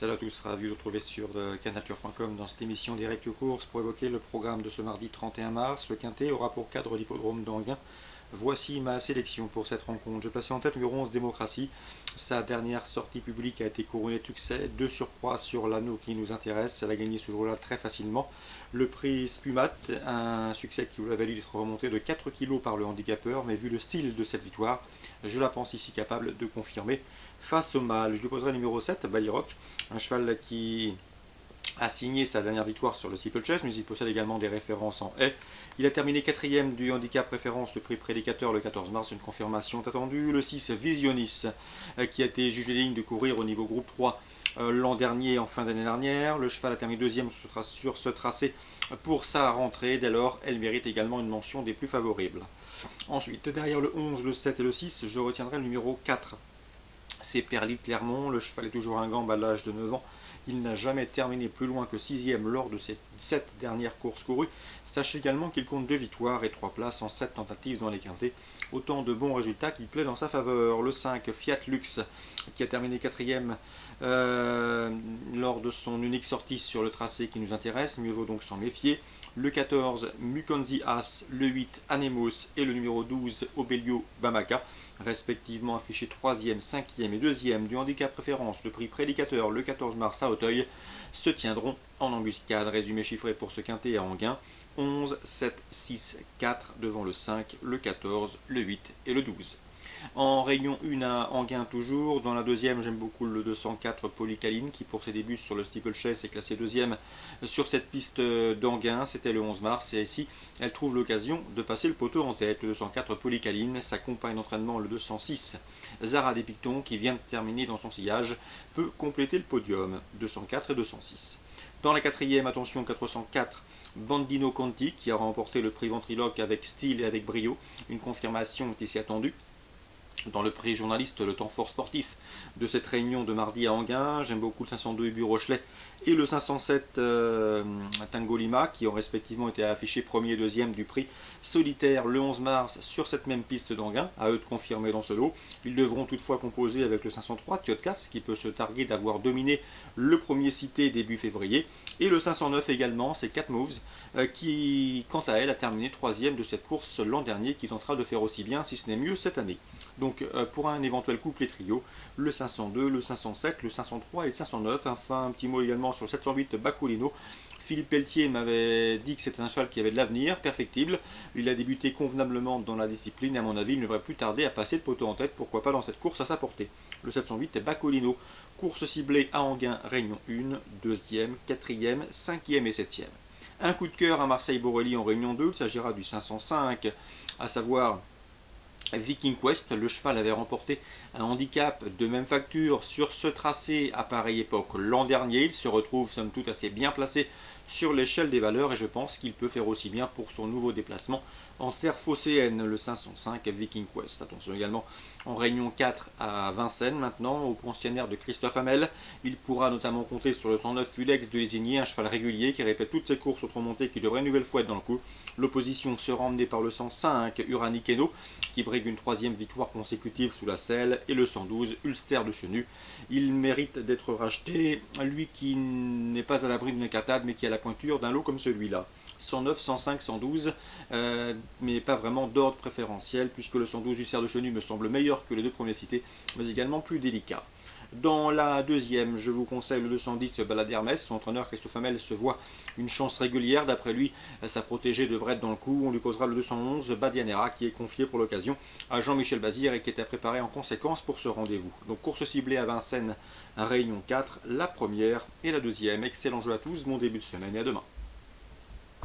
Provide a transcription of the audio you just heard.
Salut à tous, ravi de vous retrouver sur canalturf.com dans cette émission direct course pour évoquer le programme de ce mardi 31 mars. Le Quintet aura pour cadre l'hippodrome d'Anguin. Voici ma sélection pour cette rencontre. Je passais en tête numéro 11 Démocratie. Sa dernière sortie publique a été couronnée de succès. De surcroît sur l'anneau qui nous intéresse. Elle a gagné ce jour-là très facilement. Le prix Spumat, un succès qui lui a valu d'être remonté de 4 kg par le handicapeur. Mais vu le style de cette victoire, je la pense ici capable de confirmer face au mâle. Je lui poserai numéro 7, Ballyrock, un cheval qui a signé sa dernière victoire sur le steeplechase, mais il possède également des références en haie. Il a terminé quatrième du handicap référence, le prix prédicateur le 14 mars, une confirmation attendue. Le 6, Visionis, qui a été jugé digne de courir au niveau groupe 3 l'an dernier, en fin d'année dernière. Le cheval a terminé deuxième sur ce tracé pour sa rentrée. Dès lors, elle mérite également une mention des plus favorables. Ensuite, derrière le 11, le 7 et le 6, je retiendrai le numéro 4. C'est Perly Clermont. Le cheval est toujours un gambe à l'âge de 9 ans. Il n'a jamais terminé plus loin que 6e lors de ses 7 dernières courses courues. Sachez également qu'il compte 2 victoires et 3 places en 7 tentatives dans les quintés. Autant de bons résultats qui plaident dans sa faveur. Le 5, Fiat Lux, qui a terminé 4e lors de son unique sortie sur le tracé qui nous intéresse. Mieux vaut donc s'en méfier. Le 14, Mukonzi As, le 8, Anemos et le numéro 12, Obelio Bamaka, respectivement affichés 3e, 5e et 2e du handicap préférence, le prix prédicateur le 14 mars à Auteuil, se tiendront en embuscade. Résumé chiffré pour ce quintet à Anguin, 11, 7, 6, 4 devant le 5, le 14, le 8 et le 12. En réunion 1 à Anguin toujours. Dans la deuxième, j'aime beaucoup le 204 Polycaline qui pour ses débuts sur le steeplechase est classé deuxième sur cette piste d'Anguin. C'était le 11 mars et ici, elle trouve l'occasion de passer le poteau en tête. Le 204 Polycaline, sa compagne d'entraînement le 206 Zara des Pictons qui vient de terminer dans son sillage peut compléter le podium. 204 et 206. Dans la quatrième, attention 404, Bandino Conti qui a remporté le prix Ventriloque avec style et avec brio. Une confirmation est ici attendue. Dans le prix journaliste, le temps fort sportif de cette réunion de mardi à Anguin, j'aime beaucoup le 502 Ubu Rochelet et le 507 Tango Lima qui ont respectivement été affichés premier et deuxième du prix solitaire le 11 mars sur cette même piste d'Anguin, à eux de confirmer dans ce lot. Ils devront toutefois composer avec le 503 Tiotkas qui peut se targuer d'avoir dominé le premier cité début février et le 509 également, c'est 4 Moves qui quant à elle a terminé troisième de cette course l'an dernier qui tentera de faire aussi bien si ce n'est mieux cette année. Donc pour un éventuel couplet trio, le 502, le 507, le 503 et le 509. Enfin un petit mot également sur le 708 Bacolino. Philippe Pelletier m'avait dit que c'était un cheval qui avait de l'avenir, perfectible. Il a débuté convenablement dans la discipline et à mon avis il ne devrait plus tarder à passer le poteau en tête, pourquoi pas dans cette course à sa portée. Le 708 est Bacolino, course ciblée à Anguin, Réunion 1, 2e, 4e, 5e et 7e. Un coup de cœur à Marseille-Borelli en Réunion 2, il s'agira du 505, à savoir Viking Quest. Le cheval avait remporté un handicap de même facture sur ce tracé à pareille époque l'an dernier. Il se retrouve somme toute assez bien placé sur l'échelle des valeurs et je pense qu'il peut faire aussi bien pour son nouveau déplacement en terre phocéenne, le 505 Viking Quest. Attention également en Réunion 4 à Vincennes maintenant, au pensionnaire de Christophe Hamel. Il pourra notamment compter sur le 109 Fulex de Lésigny, un cheval régulier qui répète toutes ses courses autre montée qui devrait une nouvelle fois être dans le coup. L'opposition sera emmenée par le 105 Urani Keno qui brigue une troisième victoire consécutive sous la selle et le 112 Ulster de Chenu. Il mérite d'être racheté, lui qui n'est pas à l'abri d'une catade mais qui a la pointure d'un lot comme celui-là. 109, 105, 112, mais pas vraiment d'ordre préférentiel, puisque le 112 Ulster de Chenu me semble meilleur que les deux premiers cités, mais également plus délicat. Dans la deuxième, je vous conseille le 210 Balade Hermès. Son entraîneur Christophe Hamel se voit une chance régulière. D'après lui, sa protégée devrait être dans le coup. On lui posera le 211 Badianera qui est confié pour l'occasion à Jean-Michel Bazir et qui était préparé en conséquence pour ce rendez-vous. Donc course ciblée à Vincennes, à Réunion 4, la première et la deuxième. Excellent jeu à tous, bon début de semaine et à demain.